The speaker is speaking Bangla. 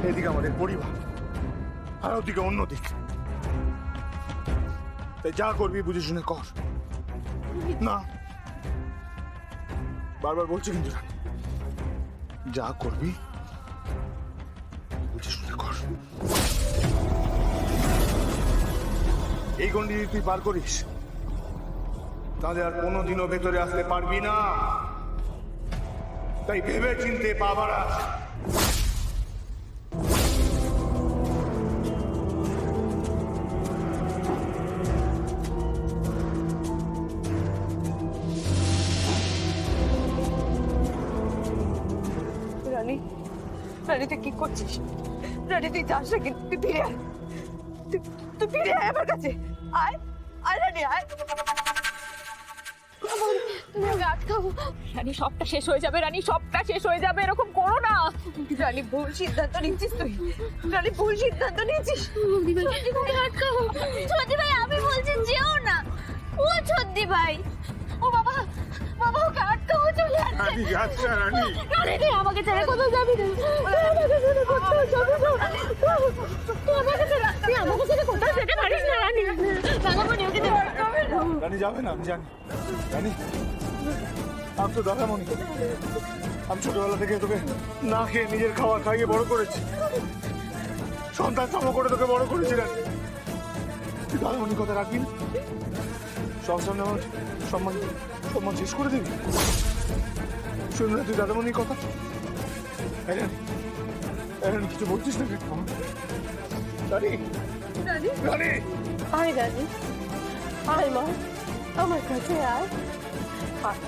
এদিকে আমাদের পরিবার, আর ওদিকে অন্য দিক। তাই যা করবি বুঝে শুনে কর। না, বারবার বলছি কিন্তু রানী, যা করবি বুঝে শুনে কর। এই গন্ডি তুই পার করিস, তাহলে আর কোনোদিনও ভেতরে আসতে পারবি না। তাই ভেবে চিনতে পা বাড়া। রানী, রানী তুই কি করছিস? রানী তুই যাস না, কিন্তু তুই ফিরে আয়। তুই ফিরে আয় আমার কাছে। আয় আয় রানী, আয়। তুমি আমাকে আটকাও। রানী, সবটা শেষ হয়ে যাবে। রানী, সবটা শেষ হয়ে যাবে, এরকম করো না। রানী, ভুল সিদ্ধান্ত নিচ্ছিস তুই। রানী, ভুল সিদ্ধান্ত নিচ্ছিস। ছদ্দি ভাই, আটকাও। ছদ্দি ভাই, আমি বলছি যেও না। ও ছদ্দি ভাই, ও বাবা, বাবা ওকে আটকাও, চলে আসছে। রানী যাচ্ছে রানী। রানী, তুই আমাকে ছেড়ে কোথাও যাবি না। আমাকে ছেড়ে কোথাও যাবি না। তুই আমাকে ছেড়ে কোথাও যেতে পারিস না রানী। রানামণি, ওকে যেতে হবে না। রানী যাবে না, আমি জানি। রানী, আমি তো দাদামণি। আমি ছোটবেলা থেকে তোকে না খেয়ে নিজের খাওয়া খাইয়ে বড় করেছি, সন্তান সম করে তোকে বড় করেছি। রানী, তুই দাদামণির কথা রাখবি না? সব সামনে আমার সম্মান সম্মান শেষ করে দিবি? শুনবি না তুই দাদামণির কথা? এই রানী, এই রানী, কিছু বলছিস না কেন? রানী, রানী, রানী, আয় রানী, আয় মা, আমার কাছে আয়। আয়।